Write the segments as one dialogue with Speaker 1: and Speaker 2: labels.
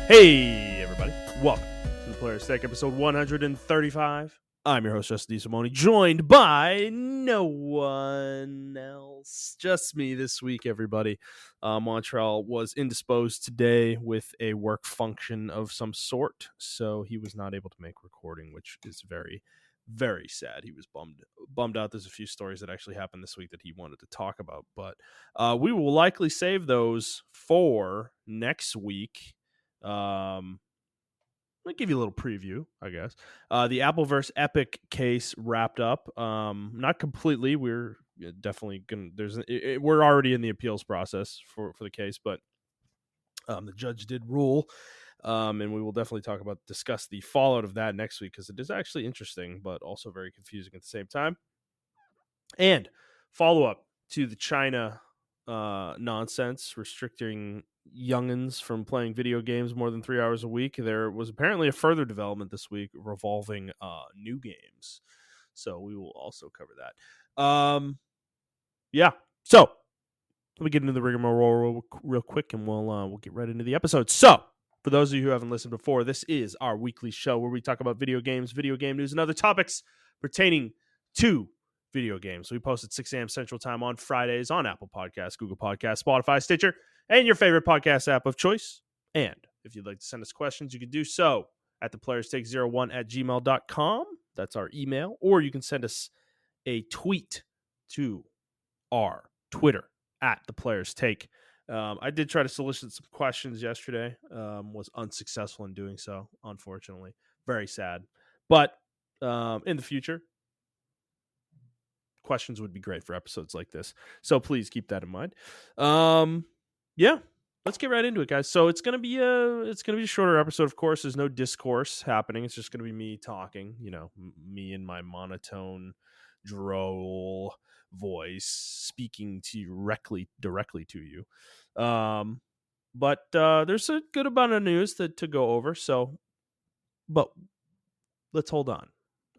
Speaker 1: Hey, everybody. Welcome to the Player's Take, episode 135. I'm your host, Justin DeSimone, joined by no one else. Just me this week, everybody. Montrell was indisposed today with a work function of some sort, so he was not able to make recording, which is very, very sad. He was bummed out. There's a few stories that actually happened this week that he wanted to talk about, but we will likely save those for next week. I'll give you a little preview, I guess. The Appleverse Epic case wrapped up. Not completely. We're definitely gonna. We're already in the appeals process for the case, but the judge did rule, and we will definitely discuss the fallout of that next week because it is actually interesting, but also very confusing at the same time. And follow up to the China nonsense restricting youngins from playing video games more than 3 hours a week. There was apparently a further development this week revolving new games, so we will also cover that. Yeah, so let me get into the rigmarole real quick, and we'll get right into the episode. So, for those of you who haven't listened before, this is our weekly show where we talk about video games, video game news, and other topics pertaining to video games. We post at 6 a.m. Central Time on Fridays on Apple Podcasts, Google Podcasts, Spotify, Stitcher, and your favorite podcast app of choice. And if you'd like to send us questions, you can do so at theplayerstake01@gmail.com. That's our email. Or you can send us a tweet to our Twitter at theplayerstake. I did try to solicit some questions yesterday. Was unsuccessful in doing so, unfortunately. Very sad. But in the future, questions would be great for episodes like this. So please keep that in mind. Yeah, let's get right into it, guys. So it's gonna be a shorter episode. Of course, there's no discourse happening. It's just gonna be me talking. Me and my monotone, droll voice speaking to you directly to you. But there's a good amount of news to go over. But let's hold on.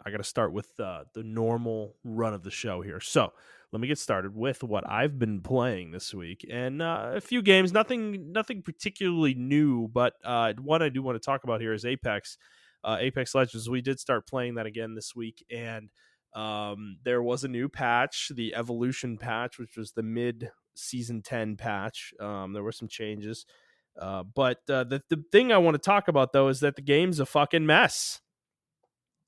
Speaker 1: I got to start with the normal run of the show here. So let me get started with what I've been playing this week, and a few games. Nothing particularly new, but what I do want to talk about here is Apex Legends. We did start playing that again this week, and there was a new patch, the Evolution patch, which was the mid-season 10 patch. There were some changes, but the thing I want to talk about, though, is that the game's a fucking mess.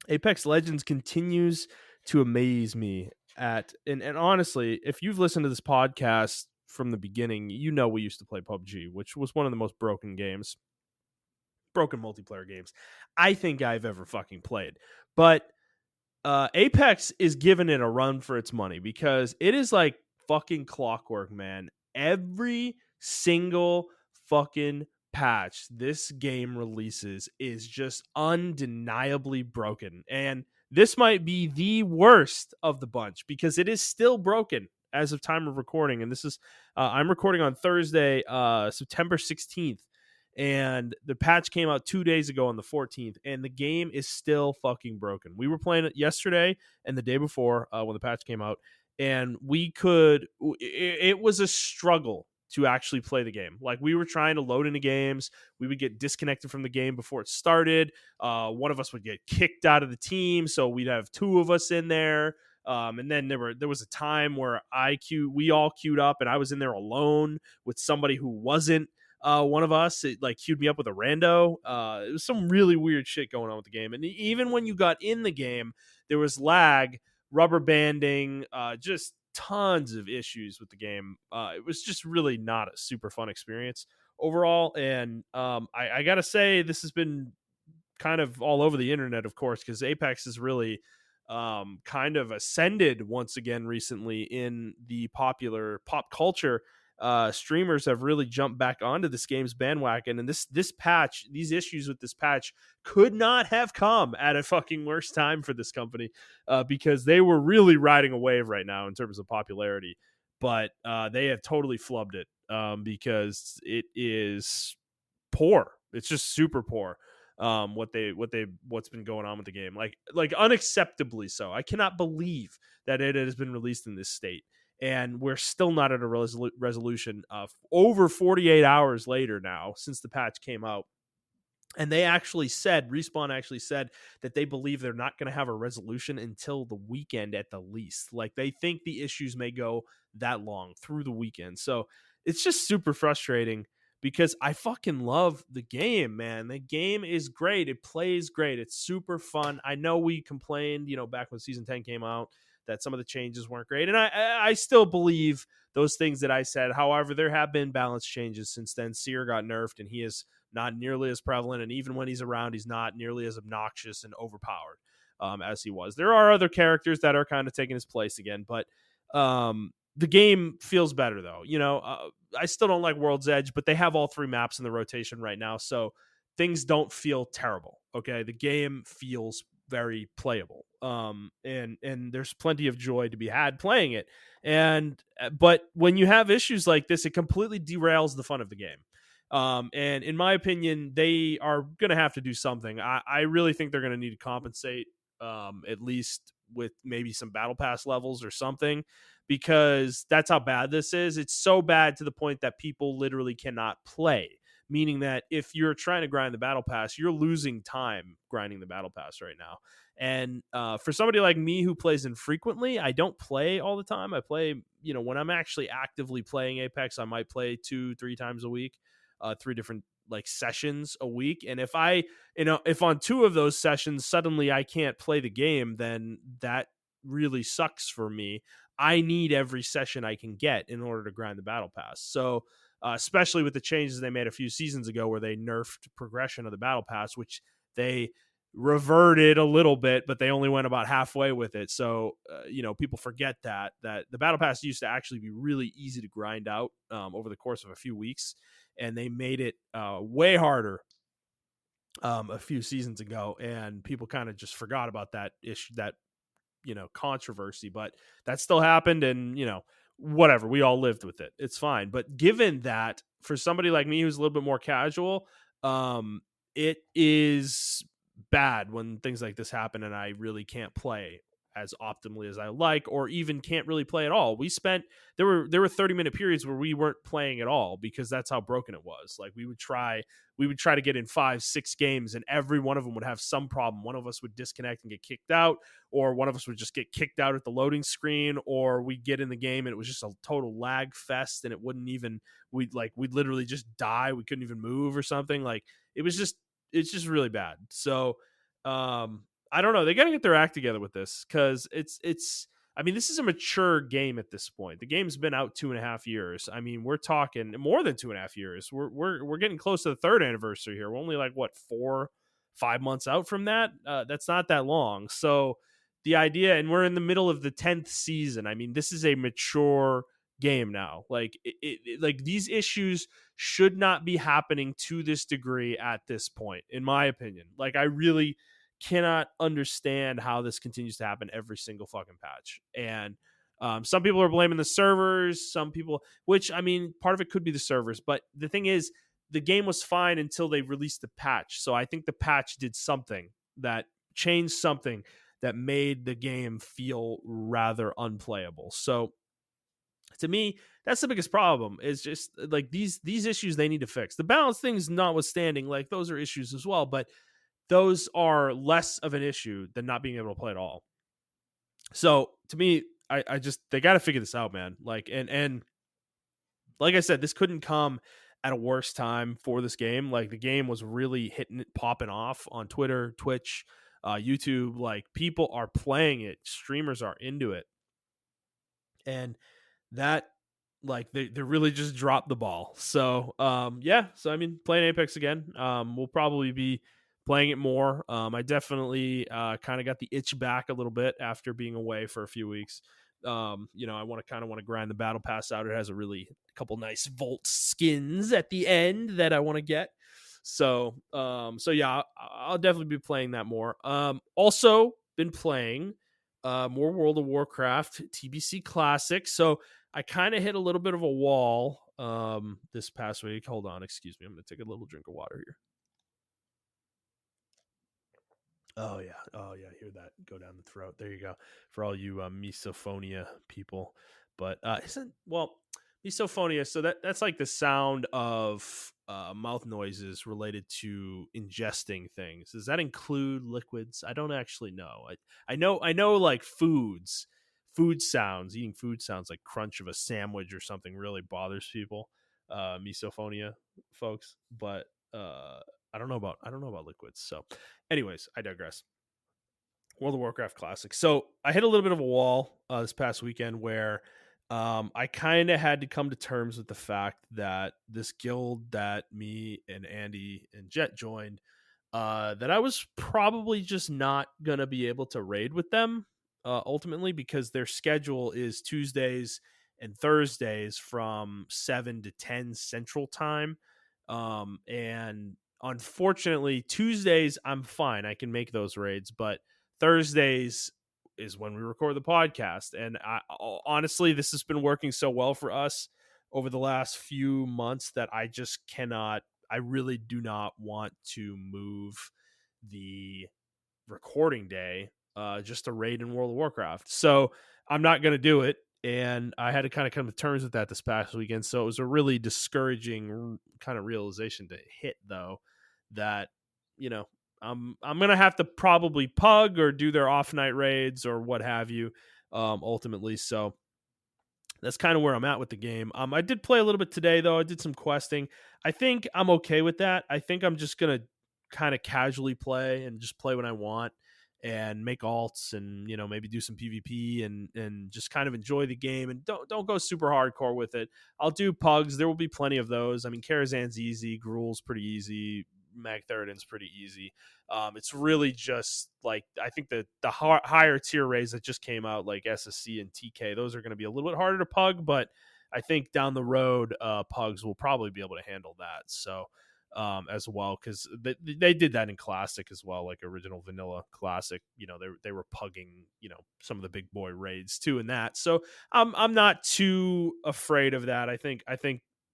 Speaker 1: Apex Legends continues to amaze me and honestly, if you've listened to this podcast from the beginning, we used to play PUBG, which was one of the most broken multiplayer games I think I've ever fucking played. But Apex is giving it a run for its money because it is like fucking clockwork, man. Every single fucking patch this game releases is just undeniably broken, and this might be the worst of the bunch because it is still broken as of time of recording. And this is I'm recording on Thursday, September 16th, and the patch came out 2 days ago on the 14th, and the game is still fucking broken. We were playing it yesterday and the day before when the patch came out, and it was a struggle to actually play the game. Like, we were trying to load into games. We would get disconnected from the game before it started. One of us would get kicked out of the team, so we'd have two of us in there. And then there was a time where we all queued up, and I was in there alone with somebody who wasn't one of us. It like queued me up with a rando. It was some really weird shit going on with the game. And even when you got in the game, there was lag, rubber banding, just tons of issues with the game. It was just really not a super fun experience overall. And I gotta say, this has been kind of all over the internet, of course, because Apex has really kind of ascended once again recently in the popular pop culture. Streamers have really jumped back onto this game's bandwagon, and these issues with this patch could not have come at a fucking worse time for this company, because they were really riding a wave right now in terms of popularity, but they have totally flubbed it, because it is poor. It's just super poor. What's been going on with the game, like unacceptably so. I cannot believe that it has been released in this state, and we're still not at a resolution over 48 hours later now since the patch came out. And they actually said, Respawn actually said that they believe they're not going to have a resolution until the weekend at the least. Like they think the issues may go that long through the weekend. So it's just super frustrating because I fucking love the game, man. The game is great. It plays great. It's super fun. I know we complained, back when season 10 came out that some of the changes weren't great. And I still believe those things that I said. However, there have been balance changes since then. Seer got nerfed and he is not nearly as prevalent. And even when he's around, he's not nearly as obnoxious and overpowered as he was. There are other characters that are kind of taking his place again, but the game feels better though. I still don't like World's Edge, but they have all three maps in the rotation right now. So things don't feel terrible. Okay. The game feels very playable. And there's plenty of joy to be had playing it. But when you have issues like this, it completely derails the fun of the game. And in my opinion, they are going to have to do something. I really think they're going to need to compensate, at least with maybe some battle pass levels or something, because that's how bad this is. It's so bad to the point that people literally cannot play. Meaning that if you're trying to grind the battle pass, you're losing time grinding the battle pass right now. And for somebody like me who plays infrequently, I don't play all the time. I play, when I'm actually actively playing Apex, I might play 2-3 times a week, 3 different like sessions a week. And if on 2 of those sessions suddenly I can't play the game, then that really sucks for me. I need every session I can get in order to grind the battle pass. So especially with the changes they made a few seasons ago where they nerfed progression of the battle pass, which they reverted a little bit, but they only went about halfway with it. So people forget that the battle pass used to actually be really easy to grind out over the course of a few weeks, and they made it way harder a few seasons ago, and people kind of just forgot about that issue, that controversy. But that still happened, and whatever, we all lived with it. It's fine. But given that, for somebody like me who's a little bit more casual, it is bad when things like this happen and I really can't play as optimally as I like, or even can't really play at all. There were 30-minute periods where we weren't playing at all because that's how broken it was. Like we would try to get in 5-6 games, and every one of them would have some problem. One of us would disconnect and get kicked out, or one of us would just get kicked out at the loading screen, or we'd get in the game and it was just a total lag fest, and it wouldn't even we'd literally just die. We couldn't even move or something. Like it's just really bad. So I don't know. They got to get their act together with this, because it's. I mean, this is a mature game at this point. The game's been out 2.5 years. I mean, we're talking more than 2.5 years. We're getting close to the 3rd anniversary here. We're only like 4-5 months out from that. That's not that long. So the idea, and we're in the middle of the 10th season. I mean, this is a mature game now. Like like these issues should not be happening to this degree at this point, in my opinion. Like I really cannot understand how this continues to happen every single fucking patch. And some people are blaming the servers, some people, which I mean, part of it could be the servers, but the thing is, the game was fine until they released the patch. So I think the patch did something that changed something that made the game feel rather unplayable. So to me, that's the biggest problem, is just like these issues they need to fix. The balance things notwithstanding, like those are issues as well, but those are less of an issue than not being able to play at all. So to me, I just, they got to figure this out, man. Like, and like I said, this couldn't come at a worse time for this game. Like the game was really hitting it, popping off on Twitter, Twitch, YouTube. Like people are playing it, streamers are into it, and that, like they really just dropped the ball. So yeah, so I mean, playing Apex again. We'll probably be playing it more. I definitely kind of got the itch back a little bit after being away for a few weeks. I want to grind the battle pass out. It has a couple nice Volt skins at the end that I want to get. So yeah, I'll definitely be playing that more. Also been playing more World of Warcraft TBC Classic. So I kind of hit a little bit of a wall this past week. Hold on, excuse me. I'm going to take a little drink of water here. Oh yeah. Oh yeah. Hear that go down the throat. There you go. For all you misophonia people. But isn't, well, Misophonia. So that's like the sound of mouth noises related to ingesting things. Does that include liquids? I don't actually know. I know like food sounds, eating food sounds like crunch of a sandwich or something really bothers people. Misophonia folks, but I don't know about liquids. So, anyways, I digress. World of Warcraft Classic. So I hit a little bit of a wall this past weekend where I kind of had to come to terms with the fact that this guild that me and Andy and Jet joined, that I was probably just not going to be able to raid with them ultimately because their schedule is Tuesdays and Thursdays from 7 to 10 Central Time. And unfortunately, Tuesdays, I'm fine. I can make those raids, but Thursdays is when we record the podcast. And honestly, this has been working so well for us over the last few months that I just cannot, I really do not want to move the recording day just to raid in World of Warcraft. So I'm not going to do it. And I had to kind of come to terms with that this past weekend. So it was a really discouraging kind of realization to hit, though, that, you know, I'm gonna have to probably pug or do their off night raids or what have you, ultimately. So that's kind of where I'm at with the game. I did play a little bit today though. I did some questing. I think I'm okay with that. I think I'm just gonna kind of casually play and just play when I want and make alts and maybe do some PvP and just kind of enjoy the game and don't go super hardcore with it. I'll do pugs. There will be plenty of those. I mean, Karazhan's easy, Gruul's pretty easy, Mag Theridon's pretty easy. It's really just like I think the higher tier raids that just came out, like SSC and TK, those are going to be a little bit harder to pug, but I think down the road, pugs will probably be able to handle that. So as well, because they did that in Classic as well, like original vanilla Classic. They were pugging some of the big boy raids too in that. So I'm not too afraid of that. I think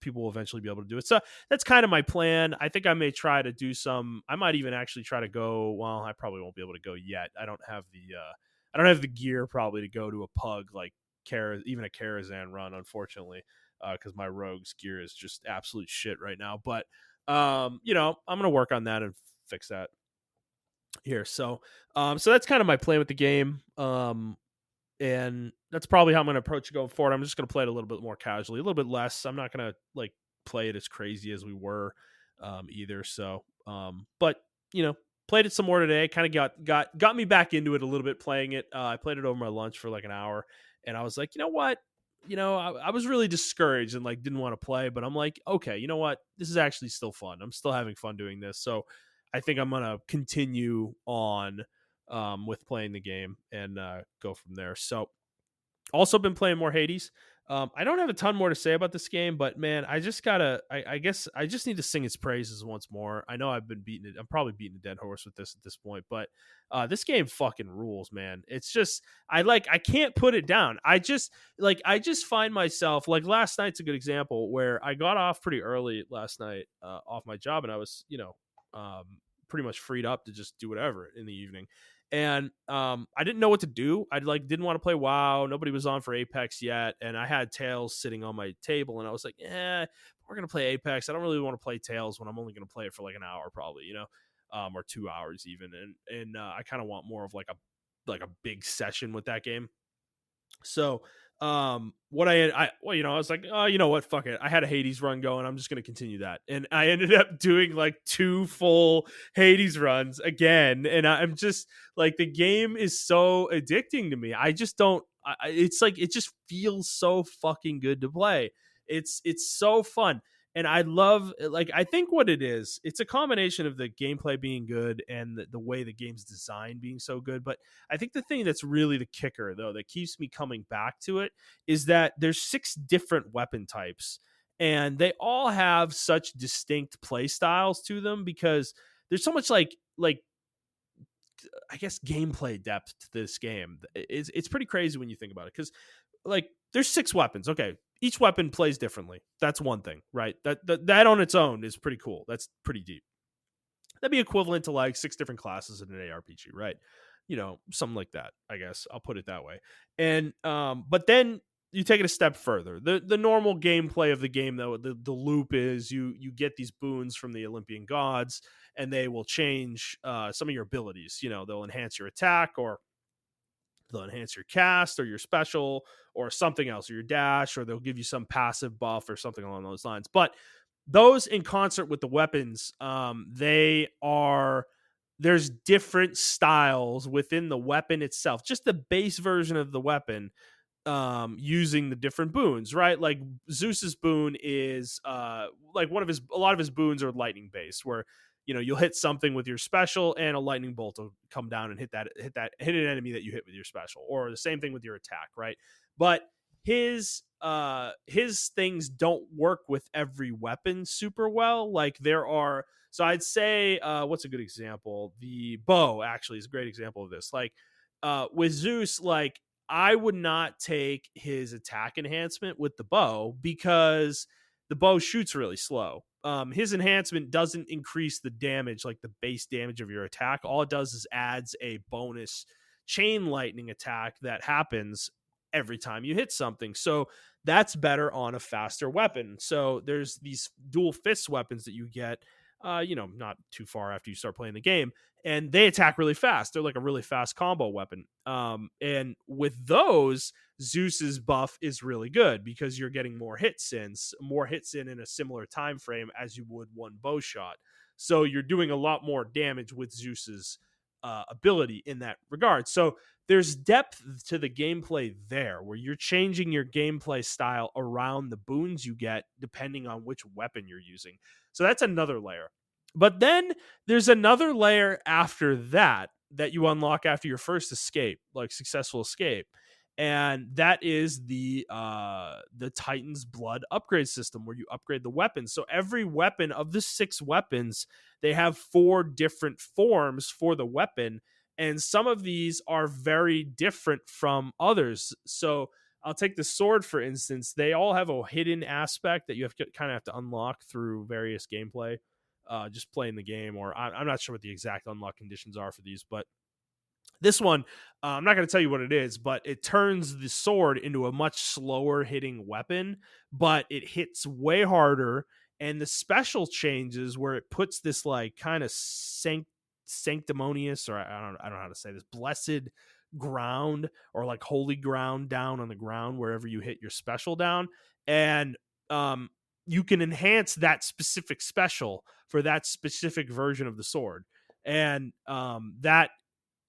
Speaker 1: people will eventually be able to do it. So that's kind of my plan. I think I may try to do some. I might even actually try to go. Well, I probably won't be able to go yet. I don't have the gear probably to go to a pug like even a Karazhan run, unfortunately, because my rogue's gear is just absolute shit right now. But I'm gonna work on that and fix that here. So that's kind of my plan with the game. And that's probably how I'm going to approach it going forward. I'm just going to play it a little bit more casually, a little bit less. I'm not going to like play it as crazy as we were either. So, but played it some more today. Kind of got me back into it a little bit playing it. I played it over my lunch for like an hour, and I was like, you know what? I was really discouraged and like didn't want to play, but I'm like, okay, you know what? This is actually still fun. I'm still having fun doing this. So I think I'm going to continue on with playing the game and go from there. So also been playing more Hades. I don't have a ton more to say about this game, but man, I just gotta. I guess I just need to sing its praises once more. I know I've been beating it. I'm probably beating a dead horse with this at this point, but this game fucking rules, man. It's just I can't put it down. I just find myself like last night's a good example where I got off pretty early last night off my job, and I was pretty much freed up to just do whatever in the evening. And I didn't know what to do. I didn't want to play WoW. Nobody was on for Apex yet, and I had Tails sitting on my table, and I was like, we're gonna play Apex. I don't really want to play Tails when I'm only gonna play it for like an hour, probably, or 2 hours even. And I kind of want more of like a big session with that game. So what I was like, oh, you know what, fuck it, I had a Hades run going, I'm just going to continue that, and I ended up doing like 2 full Hades runs again, and I'm just like, the game is so addicting to me. I just don't it's like it just feels so fucking good to play. It's so fun. And I love, like, I think what it is, it's a combination of the gameplay being good and the way the game's designed being so good. But I think the thing that's really the kicker, though, that keeps me coming back to it is that there's 6 different weapon types, and they all have such distinct play styles to them because there's so much like I guess gameplay depth to this game. It's pretty crazy when you think about it, because like there's 6 weapons. Okay, each weapon plays differently. That's one thing, right? That on its own is pretty cool. That's pretty deep. That'd be equivalent to like 6 different classes in an ARPG, right? Something like that, I guess. I'll put it that way. And but then you take it a step further. The normal gameplay of the game, though, the loop is you get these boons from the Olympian gods, and they will change some of your abilities. You know, they'll enhance your attack, or they'll enhance your cast or your special or something else, or your dash, or they'll give you some passive buff or something along those lines. But those in concert with the weapons, they are there's different styles within the weapon itself. Just the base version of the weapon, using the different boons, right? Like Zeus's boon is like a lot of his boons are lightning based, where you'll hit something with your special and a lightning bolt will come down and hit an enemy that you hit with your special, or the same thing with your attack, right? But his things don't work with every weapon super well. Like there are so I'd say what's a good example? The bow actually is a great example of this. Like with Zeus, like I would not take his attack enhancement with the bow because the bow shoots really slow. His enhancement doesn't increase the damage, like the base damage of your attack. All it does is adds a bonus chain lightning attack that happens every time you hit something. So that's better on a faster weapon. So there's these dual fist weapons that you get, not too far after you start playing the game, and they attack really fast. They're like a really fast combo weapon. And with those, Zeus's buff is really good because you're getting more hits in a similar time frame as you would one bow shot. So you're doing a lot more damage with Zeus's ability in that regard. So there's depth to the gameplay there, where you're changing your gameplay style around the boons you get depending on which weapon you're using. So that's another layer. But then there's another layer after that you unlock after your first escape, like successful escape. And that is the Titan's Blood upgrade system, where you upgrade the weapons. So every weapon of the 6 weapons, they have 4 different forms for the weapon, and some of these are very different from others. So I'll take the sword, for instance. They all have a hidden aspect that you have to unlock through various gameplay, just playing the game, or I'm not sure what the exact unlock conditions are for these, but this one, I'm not going to tell you what it is, but it turns the sword into a much slower hitting weapon, but it hits way harder. And the special changes where it puts this like kind of sanctimonious, or I don't know how to say this, blessed ground, or like holy ground down on the ground wherever you hit your special down. And you can enhance that specific special for that specific version of the sword. And that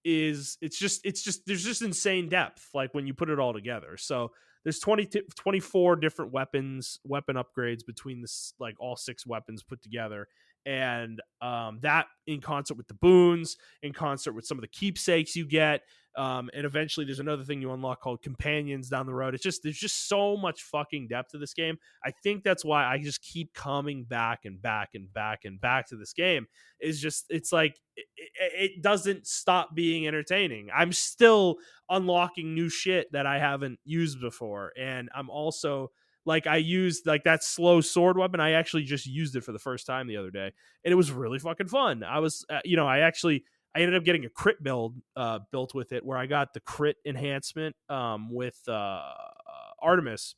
Speaker 1: is it's just there's just insane depth like when you put it all together. So there's 24 different weapon upgrades between this, like all 6 weapons put together. And that in concert with the boons, in concert with some of the keepsakes you get, and eventually there's another thing you unlock called companions down the road. There's just so much fucking depth to this game. I think that's why I just keep coming back and back and back and back to this game. It's like it doesn't stop being entertaining. I'm still unlocking new shit that I haven't used before, and I'm also like, I used like that slow sword weapon. I actually just used it for the first time the other day, and it was really fucking fun. I was, I ended up getting a crit build built with it, where I got the crit enhancement with Artemis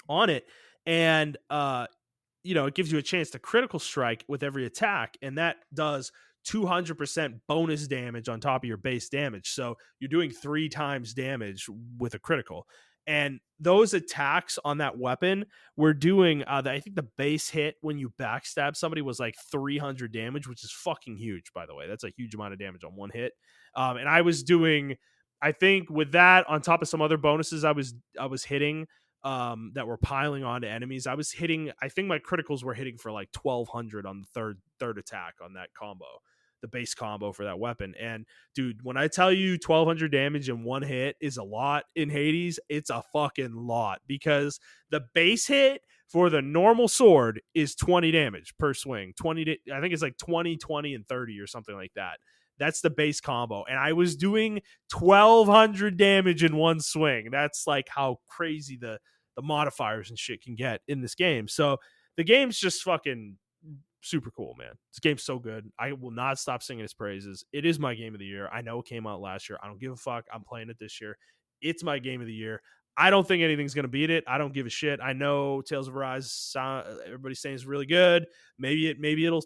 Speaker 1: on it, and it gives you a chance to critical strike with every attack, and that does 200% bonus damage on top of your base damage. So you're doing 3 times damage with a critical. And those attacks on that weapon were doing, I think the base hit when you backstab somebody was like 300 damage, which is fucking huge, by the way. That's a huge amount of damage on one hit. And I was doing, I think with that, on top of some other bonuses I was hitting, that were piling onto enemies. I was hitting, I think my criticals were hitting for like 1200 on the third attack on that combo, the base combo for that weapon. And dude, when I tell you 1200 damage in one hit is a lot in Hades, it's a fucking lot, because the base hit for the normal sword is 20 damage per swing. I think it's like 20, 20, and 30 or something like that. That's the base combo. And I was doing 1200 damage in one swing. That's like how crazy the modifiers and shit can get in this game. So the game's just fucking super cool, man. This game's so good. I will not stop singing its praises. It is my game of the year. I know it came out last year. I don't give a fuck. I'm playing it this year. It's my game of the year. I don't think anything's going to beat it. I don't give a shit. I know Tales of Arise, everybody's saying it's really good. Maybe it'll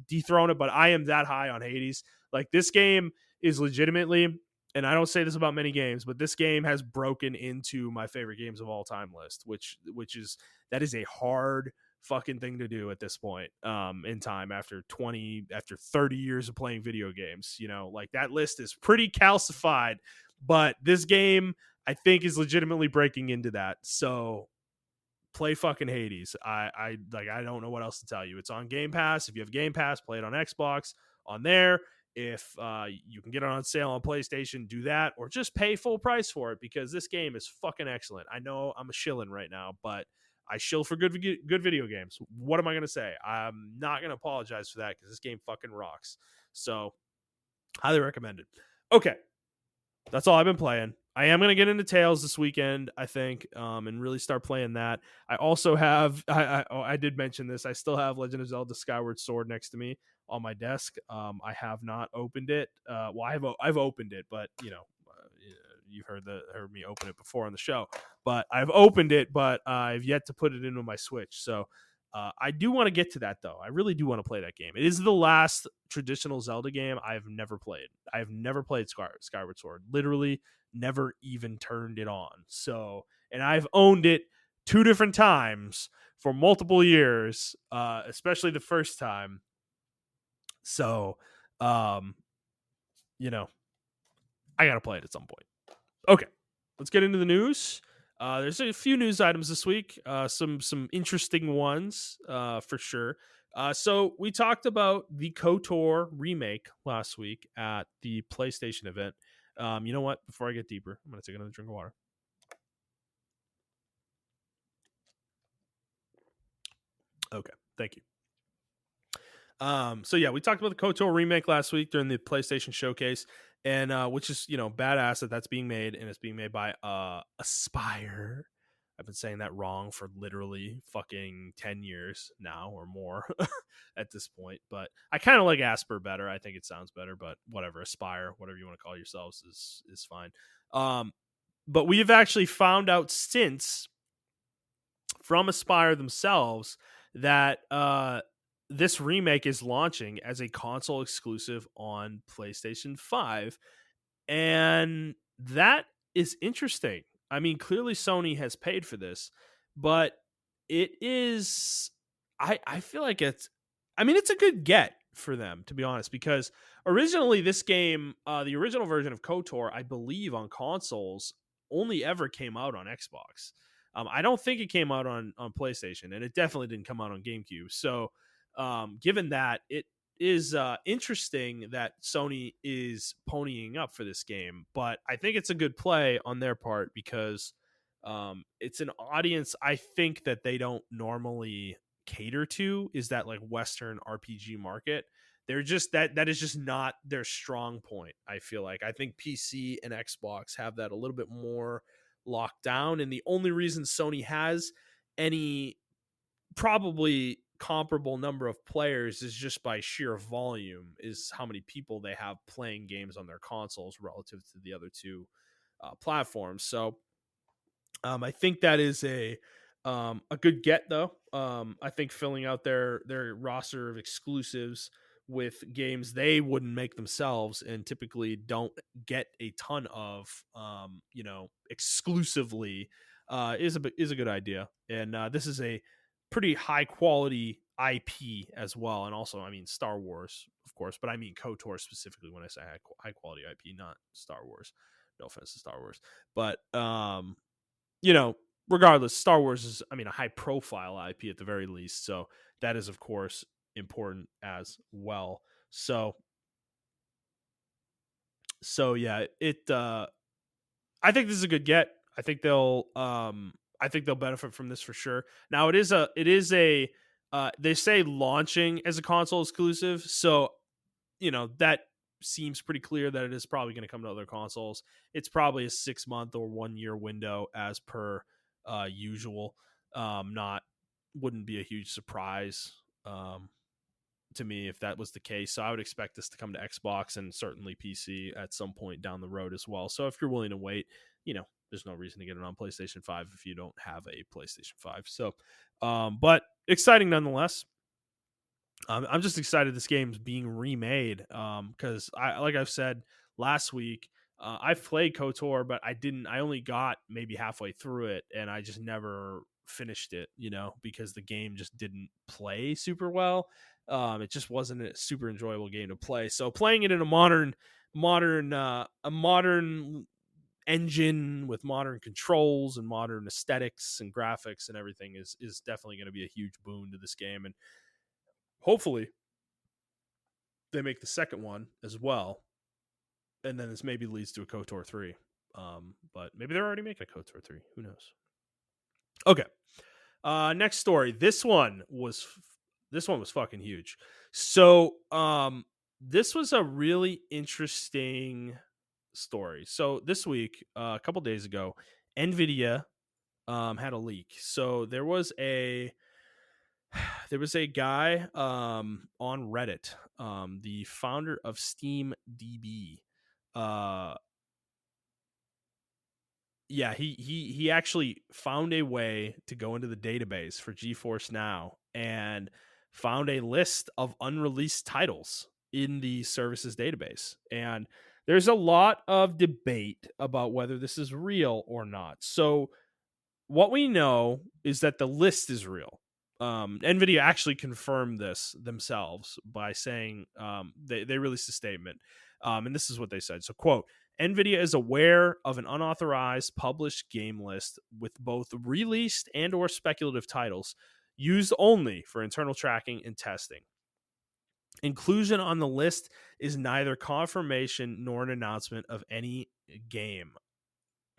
Speaker 1: dethrone it, but I am that high on Hades. Like, this game is legitimately, and I don't say this about many games, but this game has broken into my favorite games of all time list, which is, that is a hard fucking thing to do at this point in time, after 30 years of playing video games. Like, that list is pretty calcified, but this game, I think, is legitimately breaking into that. So play fucking Hades. I don't know what else to tell you. It's on Game Pass. If you have Game Pass, play it on Xbox on there. If you can get it on sale on PlayStation, do that, or just pay full price for it, because this game is fucking excellent. I know I'm a shilling right now, but I shill for good video games. What am I going to say? I'm not going to apologize for that, because this game fucking rocks. So highly recommended. Okay, that's all I've been playing. I am going to get into Tales this weekend, I think, and really start playing that. I also have, I did mention this, I still have Legend of Zelda Skyward Sword next to me on my desk. I have not opened it. I've opened it, but you've heard me open it before on the show. But I've opened it, but I've yet to put it into my Switch. So I do want to get to that, though. I really do want to play that game. It is the last traditional Zelda game I've never played. I've never played Skyward Sword. Literally never even turned it on. So, and I've owned it 2 different times for multiple years, especially the first time. So, I got to play it at some point. Okay, let's get into the news. There's a few news items this week, some interesting ones for sure. So we talked about the KOTOR remake last week at the PlayStation event. You know what? Before I get deeper, I'm going to take another drink of water. Okay, thank you. So yeah, we talked about the KOTOR remake last week during the PlayStation showcase, and which is badass that's being made, and it's being made by Aspire. I've been saying that wrong for literally fucking 10 years now or more at this point, but I kind of like Asper better. I think it sounds better, but whatever, Aspire, whatever you want to call yourselves is fine. But we have actually found out since from Aspire themselves that this remake is launching as a console exclusive on PlayStation 5. And that is interesting. I mean, clearly Sony has paid for this, but it is, I feel like it's a good get for them, to be honest, because originally this game, the original version of KOTOR, I believe on consoles only ever came out on Xbox. I don't think it came out on PlayStation, and it definitely didn't come out on GameCube. So given that, it is interesting that Sony is ponying up for this game, but I think it's a good play on their part, because it's an audience I think that they don't normally cater to, is that like Western RPG market. They're just that is just not their strong point. I feel like I think PC and Xbox have that a little bit more locked down, and the only reason Sony has any probably comparable number of players is just by sheer volume, is how many people they have playing games on their consoles relative to the other two platforms. So I think that is a good get, though. I think filling out their roster of exclusives with games they wouldn't make themselves and typically don't get a ton of, exclusively, is a good idea. And this is a pretty high quality IP as well, and also, I mean, Star Wars, of course, but I mean KOTOR specifically when I say high quality IP, not Star Wars. No offense to Star Wars, but regardless, Star Wars is, a high profile IP at the very least. So that is, of course, important as well. So yeah, I think this is a good get. I think they'll benefit from this for sure. Now it is a they say launching as a console exclusive. So, that seems pretty clear that it is probably going to come to other consoles. It's probably a 6-month or 1-year window as per usual. Wouldn't be a huge surprise to me if that was the case. So I would expect this to come to Xbox and certainly PC at some point down the road as well. So if you're willing to wait, there's no reason to get it on PlayStation 5 if you don't have a PlayStation 5. So, but exciting nonetheless. I'm just excited this game's being remade because like I've said last week, I've played KOTOR, but I only got maybe halfway through it, and I just never finished it, because the game just didn't play super well. It just wasn't a super enjoyable game to play. So playing it in a modern engine with modern controls and modern aesthetics and graphics and everything is definitely going to be a huge boon to this game, and hopefully they make the second one as well, and then this maybe leads to a KOTOR 3. But maybe they're already making a KOTOR 3. Who knows? Okay. Next story. This one was fucking huge. So, this was a really interesting story. So this week, a couple days ago, Nvidia had a leak. So there was a guy on Reddit, the founder of SteamDB. Yeah, he actually found a way to go into the database for GeForce Now and found a list of unreleased titles in the services database. And there's a lot of debate about whether this is real or not. So what we know is that the list is real. NVIDIA actually confirmed this themselves by saying they released a statement. And this is what they said. So, quote, NVIDIA is aware of an unauthorized published game list with both released and or speculative titles used only for internal tracking and testing. Inclusion on the list is neither confirmation nor an announcement of any game.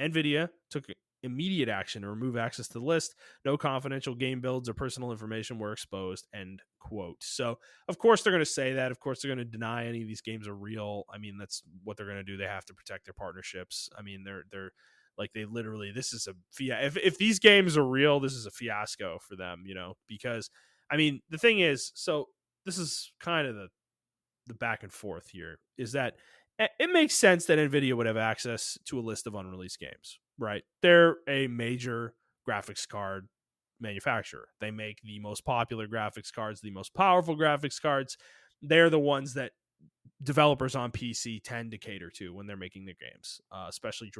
Speaker 1: NVIDIA took immediate action to remove access to the list. No confidential game builds or personal information were exposed, end quote. So, of course, they're going to say that. Of course, they're going to deny any of these games are real. I mean, that's what they're going to do. They have to protect their partnerships. I mean, they're like, they literally, this is a if these games are real, this is a fiasco for them, because, I mean, the thing is, so this is kind of the back and forth here, is that it makes sense that NVIDIA would have access to a list of unreleased games, right? They're a major graphics card manufacturer. They make the most popular graphics cards, the most powerful graphics cards. They're the ones that developers on PC tend to cater to when they're making their games, especially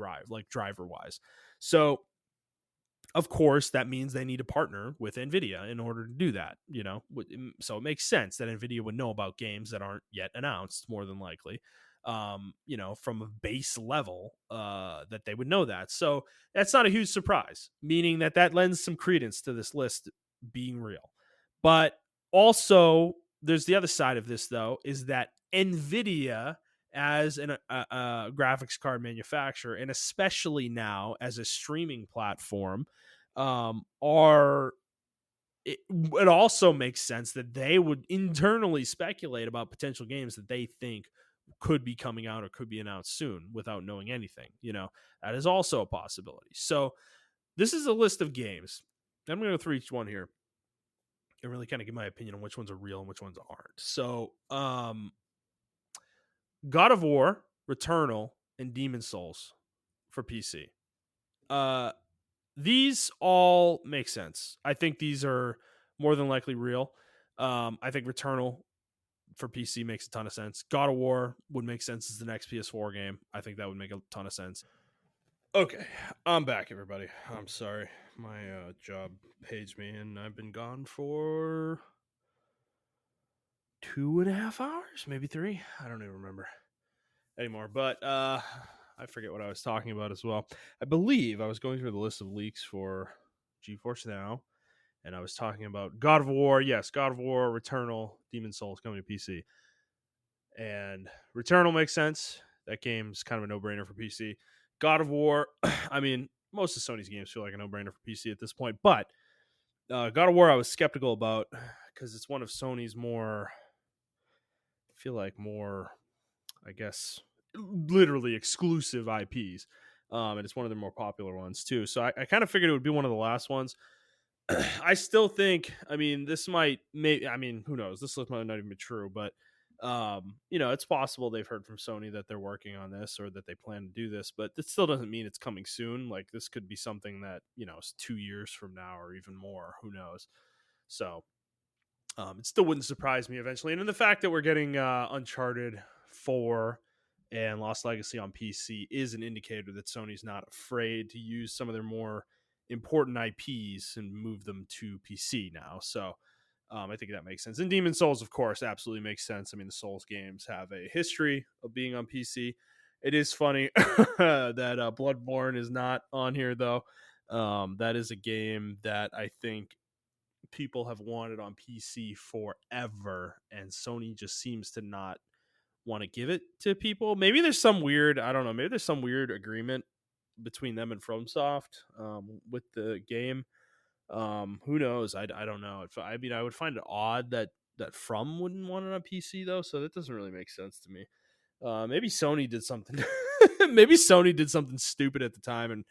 Speaker 1: driver-wise. So, of course, that means they need to partner with NVIDIA in order to do that, So it makes sense that NVIDIA would know about games that aren't yet announced, more than likely, from a base level, that they would know that. So that's not a huge surprise, meaning that lends some credence to this list being real. But also, there's the other side of this, though, is that NVIDIA, as a graphics card manufacturer, and especially now as a streaming platform, it also makes sense that they would internally speculate about potential games that they think could be coming out or could be announced soon without knowing anything. That is also a possibility. So this is a list of games. I'm going to go through each one here and really kind of give my opinion on which ones are real and which ones aren't. So, God of War, Returnal, and Demon Souls for PC. These all make sense. I think these are more than likely real. I think Returnal for PC makes a ton of sense. God of War would make sense as the next PS4 game. I think that would make a ton of sense. Okay, I'm back, everybody. I'm sorry. My job paged me, and I've been gone for 2.5 hours, maybe 3. I don't even remember anymore. But I forget what I was talking about as well. I believe I was going through the list of leaks for GeForce Now, and I was talking about God of War. Yes, God of War, Returnal, Demon Souls coming to PC. And Returnal makes sense. That game's kind of a no-brainer for PC. God of War, I mean, most of Sony's games feel like a no-brainer for PC at this point. But God of War I was skeptical about because it's one of Sony's more, I guess, literally exclusive IPs. And it's one of their more popular ones, too. So I kind of figured it would be one of the last ones. I still think, I mean, who knows? This might not even be true, but It's possible they've heard from Sony that they're working on this or that they plan to do this, but that still doesn't mean it's coming soon. Like this could be something that, is 2 years from now or even more. Who knows? So it still wouldn't surprise me eventually. And then the fact that we're getting Uncharted 4 and Lost Legacy on PC is an indicator that Sony's not afraid to use some of their more important IPs and move them to PC now. So I think that makes sense. And Demon Souls, of course, absolutely makes sense. I mean, the Souls games have a history of being on PC. It is funny that Bloodborne is not on here, though. That is a game that I think people have wanted on PC forever, and Sony just seems to not want to give it to people. Maybe there's some weird, I don't know, maybe there's some weird agreement between them and FromSoft with the game. Who knows? I don't know. I mean, I would find it odd that From wouldn't want it on PC though, so that doesn't really make sense to me. Maybe Sony did something. Maybe Sony did something stupid at the time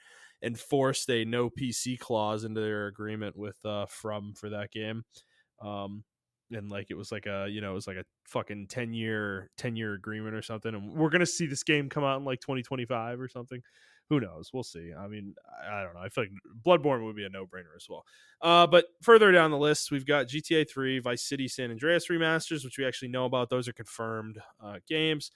Speaker 1: and forced a no PC clause into their agreement with From for that game. And like it was like a fucking 10-year agreement or something, and we're gonna see this game come out in like 2025 or something. Who knows? We'll see. I mean, I don't know. I feel like Bloodborne would be a no-brainer as well. But further down the list, we've got GTA 3, Vice City, San Andreas remasters, which we actually know about. Those are confirmed games.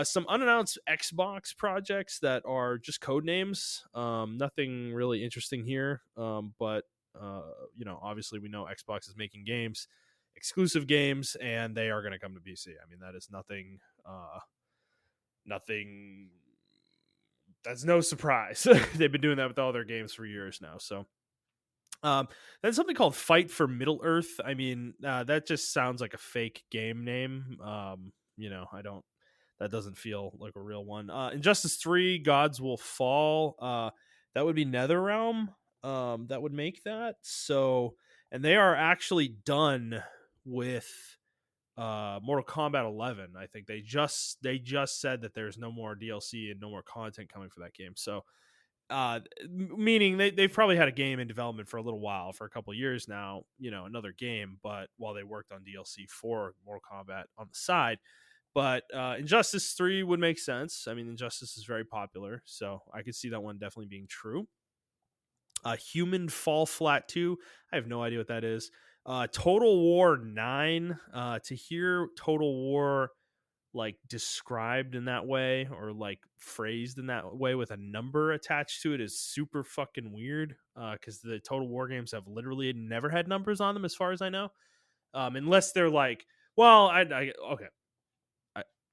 Speaker 1: Some unannounced Xbox projects that are just code names. Nothing really interesting here. But obviously we know Xbox is making games, exclusive games, and they are going to come to PC. I mean, that is nothing. Nothing. That's no surprise. They've been doing that with all their games for years now. So. Then something called Fight for Middle Earth. I mean, that just sounds like a fake game name. I don't. That doesn't feel like a real one. Injustice 3, Gods Will Fall. That would be NetherRealm. That would make that. So, and they are actually done with Mortal Kombat 11. I think they just said that there's no more DLC and no more content coming for that game. So, meaning they've probably had a game in development for a little while, for a couple of years now, another game, but while they worked on DLC for Mortal Kombat on the side. But Injustice 3 would make sense. I mean, Injustice is very popular, so I could see that one definitely being true. Human Fall Flat 2, I have no idea what that is. Total War 9, to hear Total War like described in that way or like phrased in that way with a number attached to it is super fucking weird, because the Total War games have literally never had numbers on them as far as I know, unless they're like, well, okay,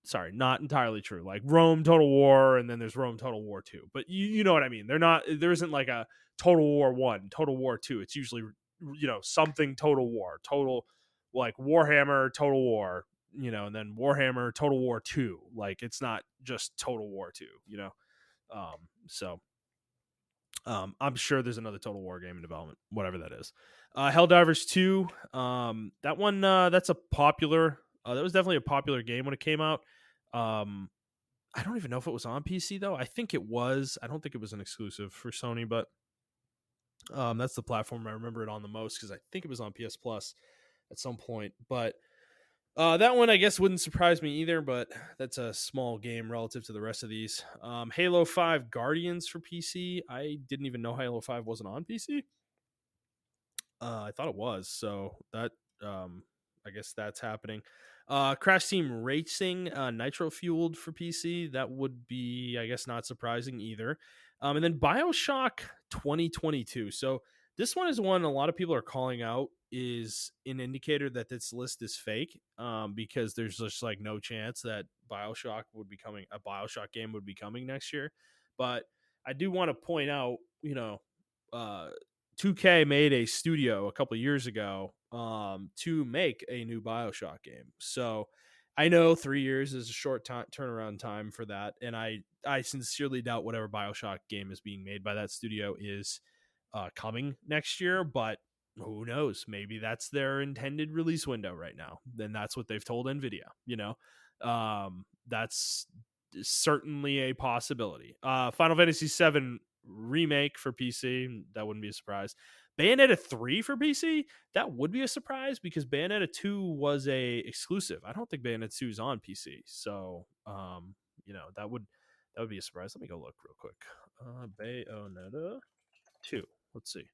Speaker 1: sorry, not entirely true. Like Rome Total War, and then there's Rome Total War 2. But you know what I mean. There isn't like a Total War 1, Total War 2. It's usually, something Total War, total like Warhammer Total War, and then Warhammer Total War 2. Like it's not just Total War 2, So I'm sure there's another Total War game in development, whatever that is. Helldivers 2, that one, that's a popular, that was definitely a popular game when it came out. I don't even know if it was on PC though. I think it was. I don't think it was an exclusive for Sony, but that's the platform I remember it on the most, because I think it was on PS Plus at some point. But that one, I guess, wouldn't surprise me either, but that's a small game relative to the rest of these. Halo 5 Guardians for PC. I didn't even know Halo 5 wasn't on PC. I thought it was, so that I guess that's happening. Crash Team Racing Nitro Fueled for PC. That would be, I guess, not surprising either. And then BioShock 2022. So this one is one a lot of people are calling out is an indicator that this list is fake, because there's just like no chance that a BioShock game would be coming next year. But I do want to point out, 2K made a studio a couple years ago to make a new BioShock game. So I know 3 years is a short turnaround time for that, and I sincerely doubt whatever BioShock game is being made by that studio is coming next year, but who knows? Maybe that's their intended release window right now. Then that's what they've told NVIDIA, that's certainly a possibility. Final Fantasy VII remake for PC. That wouldn't be a surprise. Bayonetta 3 for PC, that would be a surprise because Bayonetta 2 was a exclusive. I don't think Bayonetta 2 is on PC. So, that would be a surprise. Let me go look real quick. Bayonetta 2. Let's see.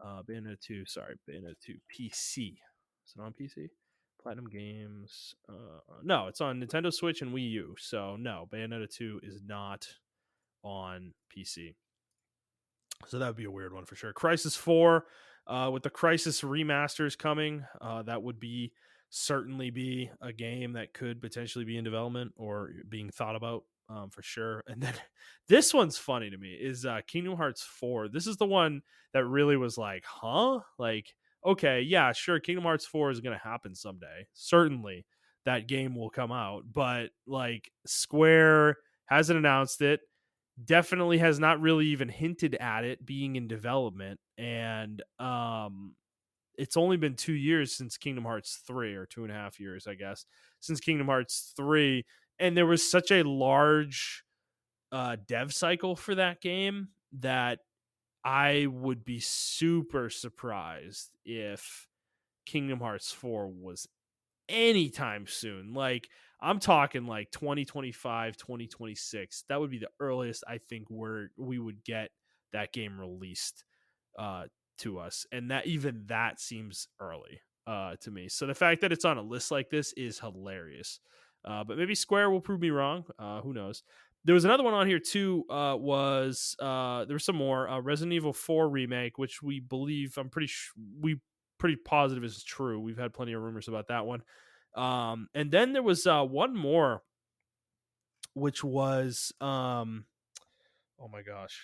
Speaker 1: Bayonetta 2, sorry, Bayonetta 2 PC. Is it on PC? Platinum Games. No, it's on Nintendo Switch and Wii U. So, no, Bayonetta 2 is not on PC. So that would be a weird one for sure. Crisis 4, with the Crisis remasters coming, that would be certainly be a game that could potentially be in development or being thought about for sure. And then this one's funny to me is Kingdom Hearts 4. This is the one that really was like, huh? Like, okay, yeah, sure, Kingdom Hearts 4 is going to happen someday. Certainly that game will come out, but like Square hasn't announced it, definitely has not really even hinted at it being in development, and it's only been 2 years since Kingdom Hearts 3, or 2.5 years, I guess, since Kingdom Hearts 3, and there was such a large dev cycle for that game that I would be super surprised if Kingdom Hearts 4 was anytime soon. Like, I'm talking like 2025, 2026. That would be the earliest I think we would get that game released to us. And that, even that seems early to me. So the fact that it's on a list like this is hilarious. But maybe Square will prove me wrong. Who knows? There was another one on here too. There was some more Resident Evil 4 remake, which we believe, we pretty positive is true. We've had plenty of rumors about that one. And then there was one more, which was oh my gosh,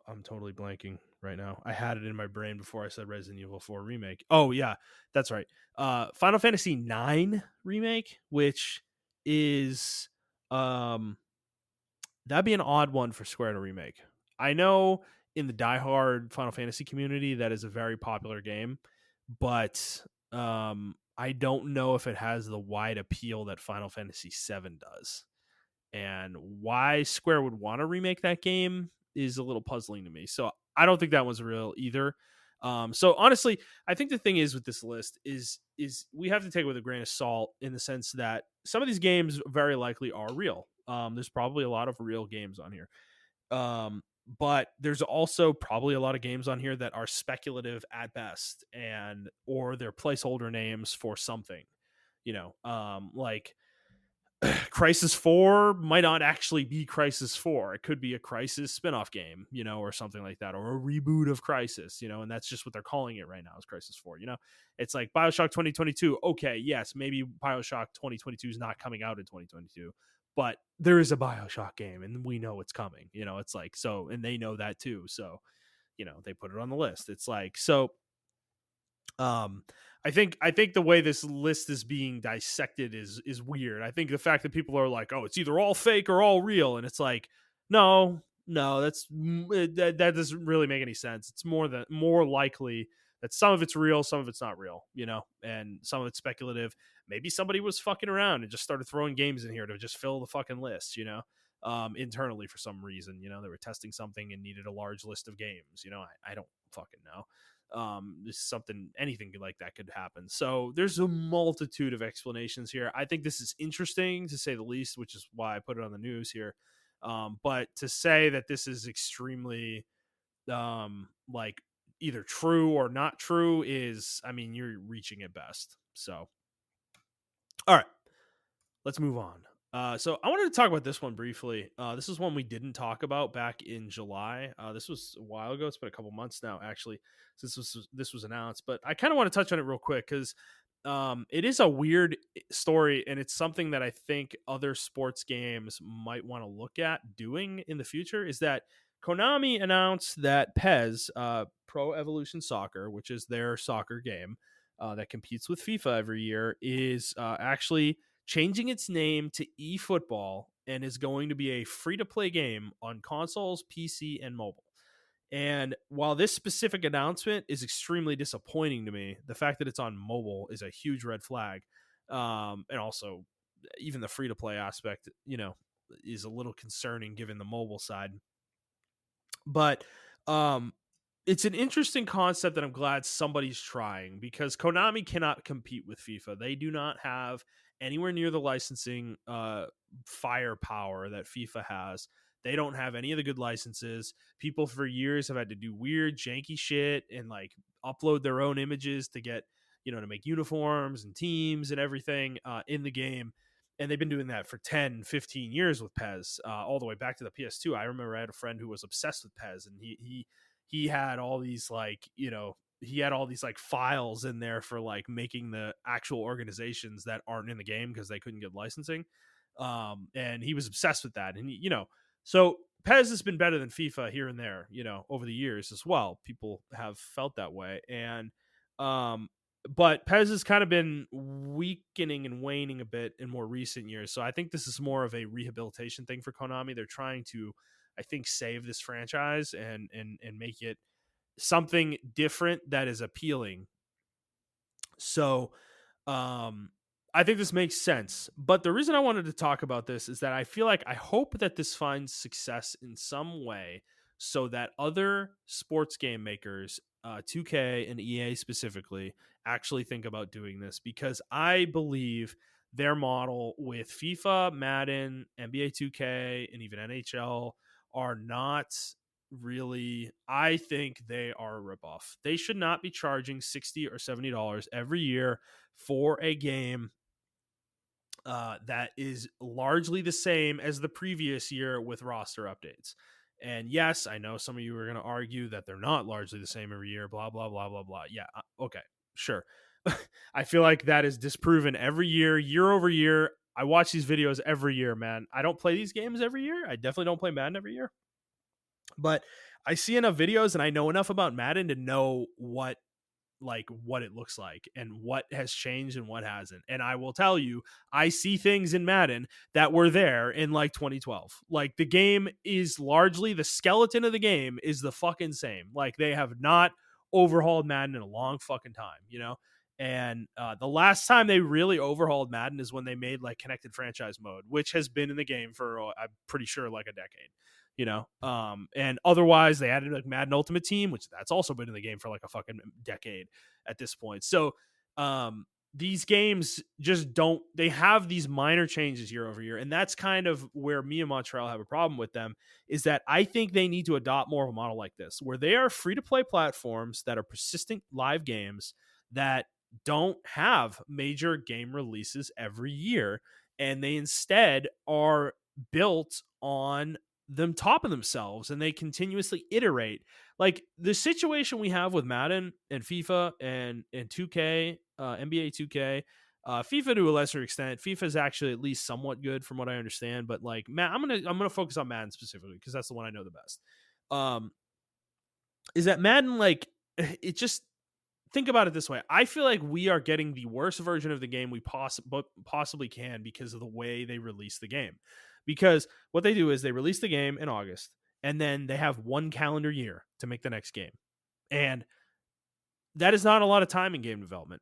Speaker 1: I'm totally blanking right now. I had it in my brain before I said Resident Evil 4 remake. Oh yeah, that's right. Final Fantasy 9 remake, which is that'd be an odd one for Square to remake. I know in the diehard Final Fantasy community that is a very popular game, but I don't know if it has the wide appeal that Final Fantasy VII does. And why Square would want to remake that game is a little puzzling to me. So I don't think that one's real either. So honestly, I think the thing is with this list is we have to take it with a grain of salt, in the sense that some of these games very likely are real. There's probably a lot of real games on here. But there's also probably a lot of games on here that are speculative at best, and or they're placeholder names for something, like Crisis 4 might not actually be Crisis 4. It could be a Crisis spinoff game, or something like that, or a reboot of Crisis, and that's just what they're calling it right now, is Crisis 4. It's like BioShock 2022. Okay, yes, maybe BioShock 2022 is not coming out in 2022, but there is a BioShock game and we know it's coming. It's like, so, and they know that too. So, they put it on the list. It's like, so I think the way this list is being dissected is weird. I think the fact that people are like, oh, it's either all fake or all real, and it's like, no, that doesn't really make any sense. It's more likely that some of it's real, some of it's not real, and some of it's speculative. Maybe somebody was fucking around and just started throwing games in here to just fill the fucking list, internally for some reason. They were testing something and needed a large list of games. I don't fucking know. This is something, anything like that could happen. So there's a multitude of explanations here. I think this is interesting, to say the least, which is why I put it on the news here. But to say that this is extremely like either true or not true is, I mean, you're reaching at best. So all right, let's move on. So I wanted to talk about this one briefly. This is one we didn't talk about back in July. This was a while ago. It's been a couple months now, actually, since this was announced. But I kind of want to touch on it real quick because it is a weird story, and it's something that I think other sports games might want to look at doing in the future. Is that Konami announced that PES, Pro Evolution Soccer, which is their soccer game that competes with FIFA every year, is actually changing its name to eFootball, and is going to be a free-to-play game on consoles, PC, and mobile. And while this specific announcement is extremely disappointing to me, the fact that it's on mobile is a huge red flag. And also, even the free-to-play aspect, is a little concerning given the mobile side. But um it's an interesting concept that I'm glad somebody's trying, because Konami cannot compete with FIFA. They do not have anywhere near the licensing firepower that FIFA has. They don't have any of the good licenses. People for years have had to do weird, janky shit and like upload their own images to get, to make uniforms and teams and everything in the game. And they've been doing that for 10, 15 years with PES, all the way back to the PS2. I remember I had a friend who was obsessed with PES, and he had all these like, he had all these like files in there for like making the actual organizations that aren't in the game because they couldn't get licensing. And he was obsessed with that. And so PES has been better than FIFA here and there, over the years as well. People have felt that way. And but PES has kind of been weakening and waning a bit in more recent years. So I think this is more of a rehabilitation thing for Konami. They're trying to, I think, save this franchise and make it something different that is appealing. So I think this makes sense. But the reason I wanted to talk about this is that I hope that this finds success in some way so that other sports game makers, 2K and EA specifically, actually think about doing this, because I believe their model with FIFA, Madden, NBA 2K, and even NHL are not really, I think they are a ripoff. They should not be charging $60 or $70 every year for a game that is largely the same as the previous year with roster updates. And yes, I know some of you are going to argue that they're not largely the same every year, blah, blah, blah, blah, blah. Yeah, okay, sure. I feel like that is disproven every year, year over year. I watch these videos every year, man. I don't play these games every year. I definitely don't play Madden every year. But I see enough videos and I know enough about Madden to know what it looks like and what has changed and what hasn't. And I will tell you, I see things in Madden that were there in like 2012. Like, the game is largely, the skeleton of the game is the fucking same. Like, they have not overhauled Madden in a long fucking time. And the last time they really overhauled Madden is when they made like connected franchise mode, which has been in the game for I'm pretty sure like a decade. And otherwise they added like Madden Ultimate Team, which that's also been in the game for like a fucking decade at this point. So these games just don't, they have these minor changes year over year, and that's kind of where me and Montrell have a problem with them, is that I think they need to adopt more of a model like this, where they are free to play platforms that are persistent live games that don't have major game releases every year, and they instead are built on them topping themselves, and they continuously iterate. Like the situation we have with Madden and FIFA and 2K, NBA 2K, FIFA to a lesser extent. FIFA is actually at least somewhat good from what I understand, but like I'm gonna focus on Madden specifically because that's the one I know the best. Is that Madden, like, it just, think about it this way. I feel like we are getting the worst version of the game we possibly can because of the way they release the game. Because what they do is they release the game in August, and then they have one calendar year to make the next game. And that is not a lot of time in game development,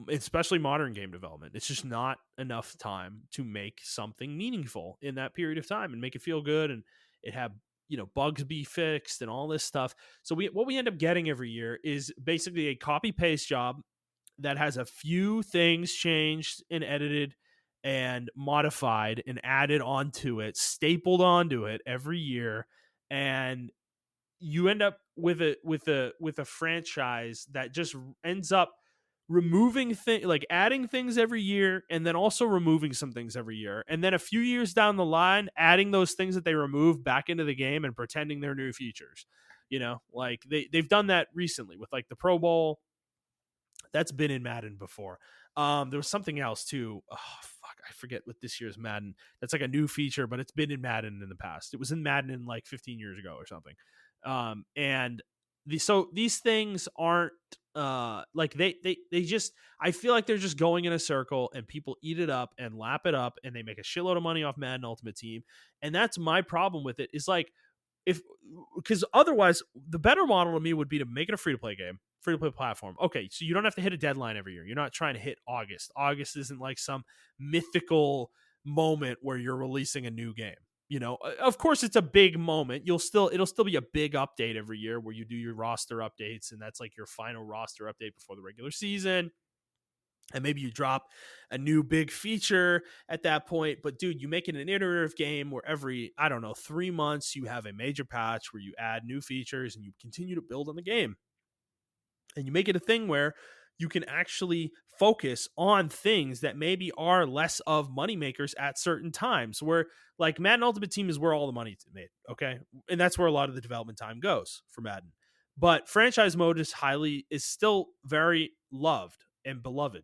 Speaker 1: especially modern game development. It's just not enough time to make something meaningful in that period of time and make it feel good and it have bugs be fixed and all this stuff. So what we end up getting every year is basically a copy paste job that has a few things changed and edited and modified and added onto it, stapled onto it every year. And you end up with a franchise that just ends up removing things, like adding things every year, and then also removing some things every year, and then a few years down the line adding those things that they removed back into the game and pretending they're new features. Like they've done that recently with like the Pro Bowl. That's been in Madden before. There was something else too. Oh fuck, I forget what this year's Madden. That's like a new feature, but it's been in Madden in the past. It was in Madden in like 15 years ago or something. And so these things aren't like they just, I feel like they're just going in a circle and people eat it up and lap it up and they make a shitload of money off Madden Ultimate Team. And that's my problem with it, is like, because otherwise the better model to me would be to make it a free-to-play game, free-to-play platform. Okay, so you don't have to hit a deadline every year. You're not trying to hit August. August isn't like some mythical moment where you're releasing a new game. Of course it's a big moment. It'll still be a big update every year where you do your roster updates, and that's like your final roster update before the regular season. And maybe you drop a new big feature at that point. But dude, you make it an iterative game where every, I don't know, 3 months you have a major patch where you add new features and you continue to build on the game. And you make it a thing where you can actually focus on things that maybe are less of moneymakers at certain times. Where like Madden Ultimate Team is where all the money's made, okay? And that's where a lot of the development time goes for Madden. But franchise mode is still very loved and beloved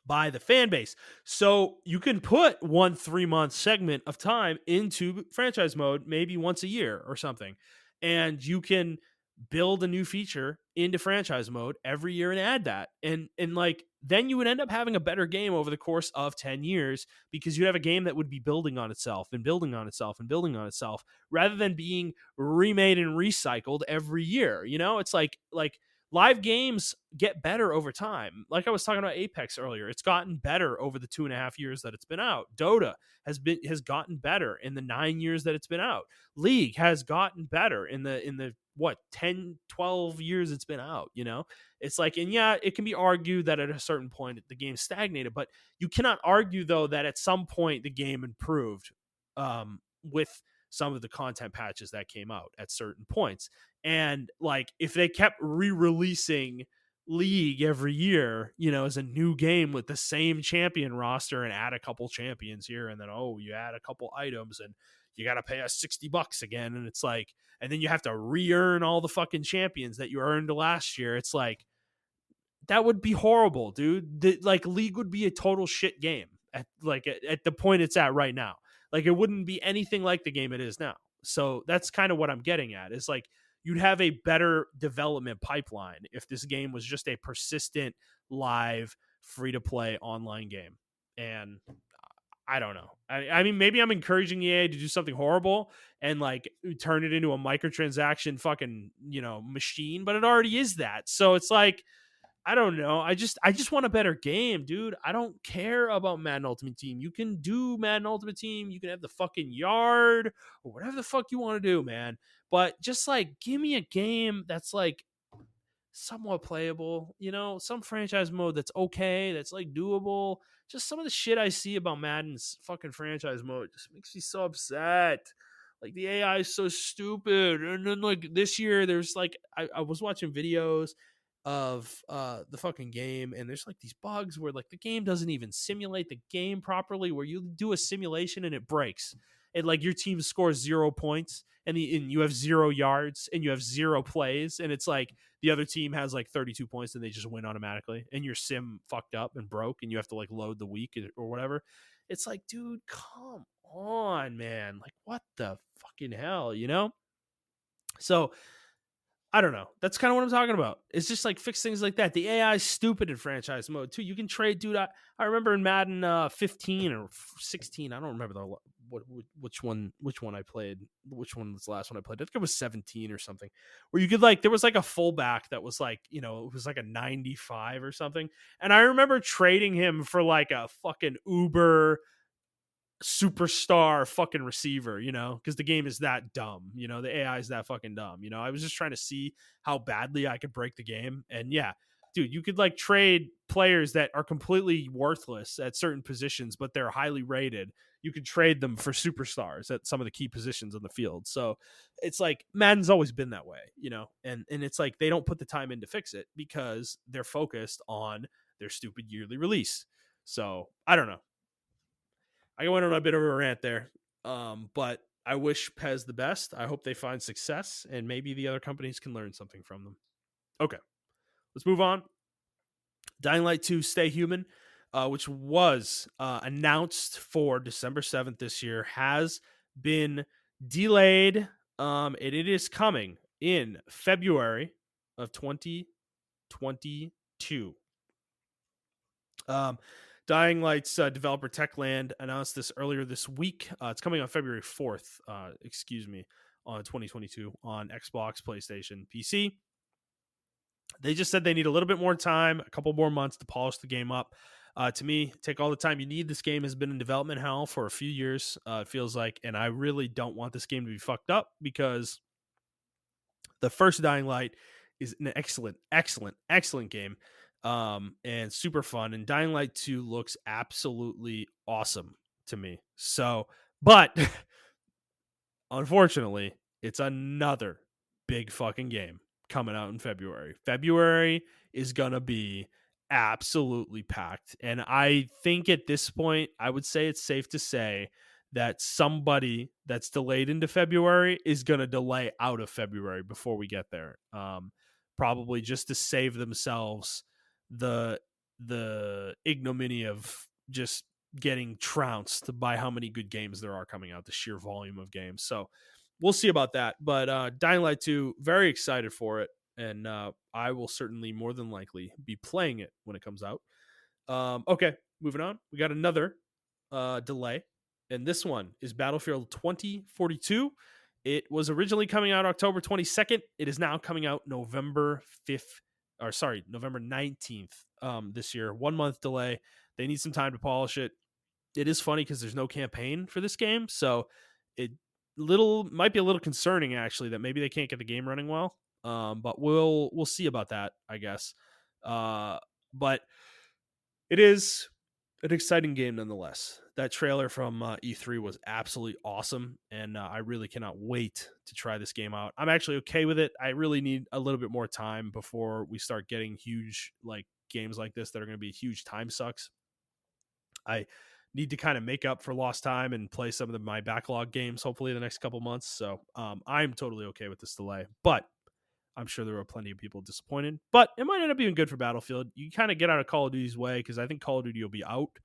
Speaker 1: by the fan base. So you can put 1 3-month segment of time into franchise mode, maybe once a year or something. And you can build a new feature into franchise mode every year and add that. And like then you would end up having a better game over the course of 10 years because you have a game that would be building on itself and building on itself and building on itself rather than being remade and recycled every year. It's like live games get better over time. Like I was talking about Apex earlier, it's gotten better over the 2.5 years that it's been out. Dota has gotten better in the 9 years that it's been out. League has gotten better in the 10 12 years it's been out. It's like, and yeah, it can be argued that at a certain point the game stagnated, but you cannot argue though that at some point the game improved with some of the content patches that came out at certain points. And like if they kept re-releasing League every year, as a new game with the same champion roster and add a couple champions here, and then you add a couple items and you got to pay us $60 again, and it's like, and then you have to re-earn all the fucking champions that you earned last year. It's like, that would be horrible, dude. Like League would be a total shit game at the point it's at right now. Like it wouldn't be anything like the game it is now. So that's kind of what I'm getting at. Is like you'd have a better development pipeline if this game was just a persistent live free-to-play online game. And I don't know. I mean, maybe I'm encouraging EA to do something horrible and like turn it into a microtransaction fucking, machine, but it already is that. So it's like, I don't know. I just want a better game, dude. I don't care about Madden Ultimate Team. You can do Madden Ultimate Team. You can have the fucking yard or whatever the fuck you want to do, man. But just like give me a game that's like somewhat playable, some franchise mode that's okay, that's like doable. Just some of the shit I see about Madden's fucking franchise mode just makes me so upset. Like the AI is so stupid. And then like this year there's like I was watching videos of the fucking game, and there's like these bugs where like the game doesn't even simulate the game properly, where you do a simulation and it breaks, and like your team scores 0 points and you have 0 yards and you have 0 plays, and it's like the other team has like 32 points and they just win automatically, and your sim fucked up and broke and you have to like load the week or whatever. It's like, dude, come on, man. Like what the fucking hell, So I don't know. That's kind of what I'm talking about. It's just like fix things like that. The AI is stupid in franchise mode too. You can trade, dude. I remember in Madden 15 or 16. I don't remember which one I played. Which one was the last one I played? I think it was 17 or something. Where you could like, there was like a fullback that was like, it was like a 95 or something. And I remember trading him for like a fucking Uber superstar fucking receiver, because the game is that dumb, the AI is that fucking dumb. I was just trying to see how badly I could break the game. And yeah, dude, you could like trade players that are completely worthless at certain positions, but they're highly rated. You could trade them for superstars at some of the key positions on the field. So it's like Madden's always been that way, and it's like they don't put the time in to fix it because they're focused on their stupid yearly release. So I don't know. I went on a bit of a rant there, but I wish Pez the best. I hope they find success, and maybe the other companies can learn something from them. Okay, let's move on. Dying Light 2 Stay Human, which was announced for December 7th this year, has been delayed, and it is coming in February of 2022. Dying Light's developer Techland announced this earlier this week. It's coming on February 4th, on 2022 on Xbox, PlayStation, PC. They just said they need a little bit more time, a couple more months to polish the game up. To me, take all the time you need. This game has been in development hell for a few years, it feels like, and I really don't want this game to be fucked up because the first Dying Light is an excellent game, and super fun. And Dying Light 2 looks absolutely awesome to me. So, but unfortunately, it's another big fucking game coming out in February. February is going to be absolutely packed. And I think at this point, I would say it's safe to say that somebody that's delayed into February is going to delay out of February before we get there. Probably just to save themselves the ignominy of just getting trounced by how many good games there are coming out, the sheer volume of games. So we'll see about that. But Dying Light 2, very excited for it. And I will certainly more than likely be playing it when it comes out. Okay, moving on. We got another delay. And this one is Battlefield 2042. It was originally coming out October 22nd. It is now coming out November 19th this year. 1 month delay. They need some time to polish it. It is funny because there's no campaign for this game, so it might be a little concerning actually that maybe they can't get the game running well. But we'll see about that, I guess. But it is an exciting game nonetheless. That trailer from E3 was absolutely awesome, and I really cannot wait to try this game out. I'm actually okay with it. I really need a little bit more time before we start getting huge games like this that are going to be huge time sucks. I need to kind of make up for lost time and play some of my backlog games, hopefully the next couple months. So I'm totally okay with this delay, but I'm sure there were plenty of people disappointed, but it might end up being good for Battlefield. You kind of get out of Call of Duty's way because I think Call of Duty will be out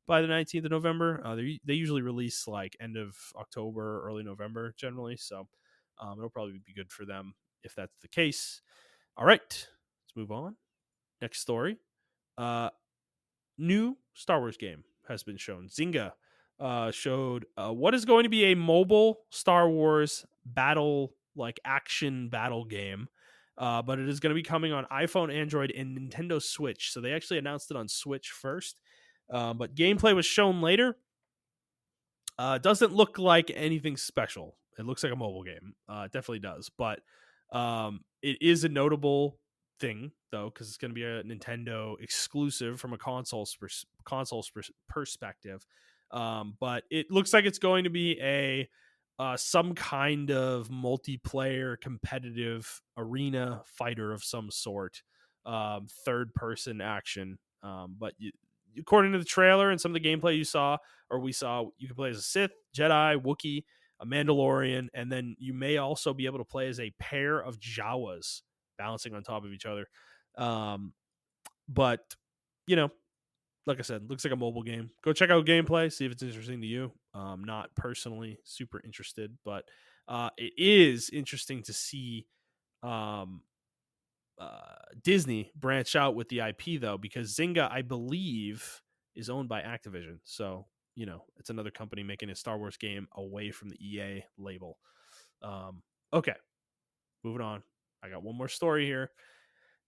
Speaker 1: by the 19th of November. They usually release end of October, early November generally. So it'll probably be good for them if that's the case. All right, let's move on. Next story. New Star Wars game has been shown. Zynga showed what is going to be a mobile Star Wars action battle game, but it is going to be coming on iPhone, Android, and Nintendo Switch. So they actually announced it on Switch first, but gameplay was shown later. Doesn't look like anything special. It looks like a mobile game. It definitely does, but it is a notable thing though because it's going to be a Nintendo exclusive from a console's perspective. But it looks like it's going to be a some kind of multiplayer competitive arena fighter of some sort, third person action. But according to the trailer and some of the gameplay we saw, you can play as a Sith, Jedi, Wookiee, a Mandalorian, and then you may also be able to play as a pair of Jawas balancing on top of each other. But like I said, looks like a mobile game. Go check out gameplay, see if it's interesting to you. Not personally super interested, but it is interesting to see Disney branch out with the IP though, because Zynga, I believe, is owned by Activision. So it's another company making a Star Wars game away from the EA label. Okay, moving on. I got one more story here,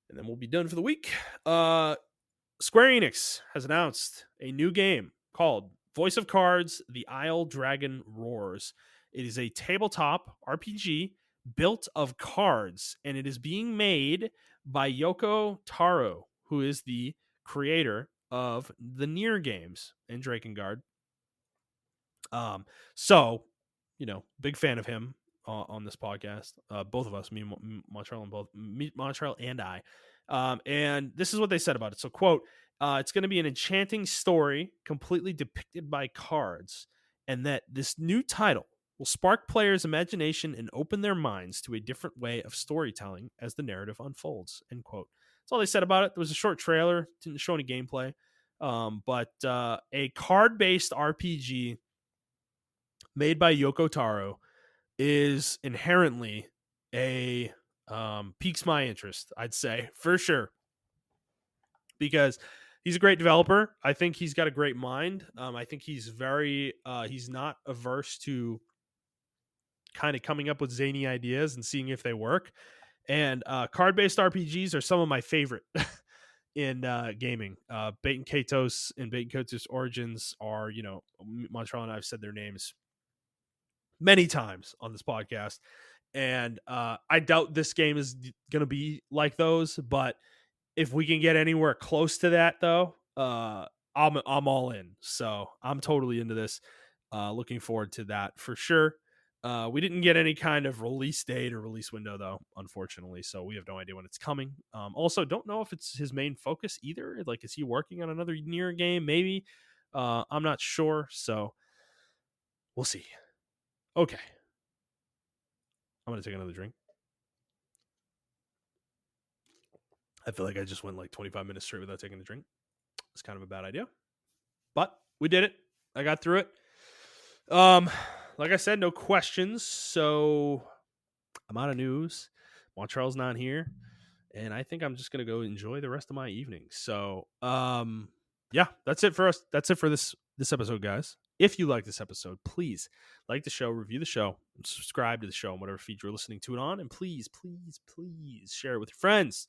Speaker 1: and then we'll be done for the week. Square Enix has announced a new game called Voice of Cards: The Isle Dragon Roars. It is a tabletop RPG built of cards, and it is being made by Yoko Taro, who is the creator of the Nier games and Drakengard. So, big fan of him on this podcast. Both of us, me, Montrell and I. And this is what they said about it. So, quote, it's going to be an enchanting story completely depicted by cards, and that this new title will spark players' imagination and open their minds to a different way of storytelling as the narrative unfolds, end quote. That's all they said about it. There was a short trailer, didn't show any gameplay, but a card-based RPG made by Yoko Taro is inherently piques my interest, I'd say, for sure, because he's a great developer. I think he's got a great mind. I think he's he's not averse to kind of coming up with zany ideas and seeing if they work. And card-based RPGs are some of my favorite in gaming. Bait and Katos and Bait and Katos Origins are, Montrell and I have said their names many times on this podcast, and I doubt this game is going to be like those. But if we can get anywhere close to that, though, I'm all in. So I'm totally into this. Looking forward to that for sure. We didn't get any kind of release date or release window, though, unfortunately. So we have no idea when it's coming. Also, don't know if it's his main focus either. Like, is he working on another Nier game? Maybe. I'm not sure. So we'll see. Okay. I'm going to take another drink. I feel like I just went like 25 minutes straight without taking a drink. It's kind of a bad idea. But we did it. I got through it. Like I said, no questions. So I'm out of news. Montrell's not here. And I think I'm just gonna go enjoy the rest of my evening. So yeah, that's it for us. That's it for this episode, guys. If you like this episode, please like the show, review the show, and subscribe to the show on whatever feed you're listening to it on. And please, please, please share it with your friends.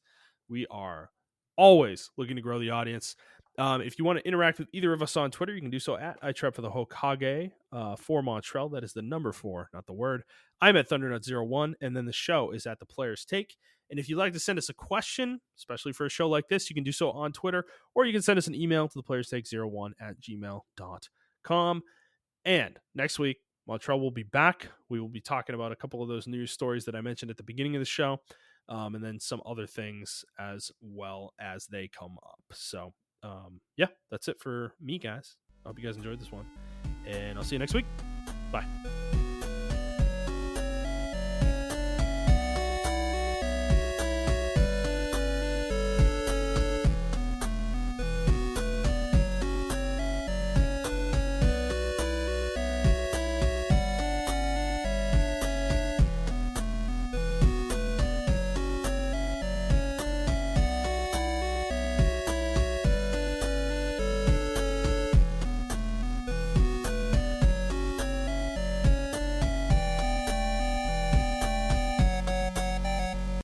Speaker 1: We are always looking to grow the audience. If you want to interact with either of us on Twitter, you can do so at iTrap for the Hokage for Montrell. That is the number 4, not the word. I'm at Thundernut01, and then the show is at The Player's Take. And if you'd like to send us a question, especially for a show like this, you can do so on Twitter, or you can send us an email to theplayerstake01@gmail.com. And next week, Montrell will be back. We will be talking about a couple of those news stories that I mentioned at the beginning of the show, and then some other things as well as they come up. So, yeah, that's it for me, guys. I hope you guys enjoyed this one, and I'll see you next week. Bye.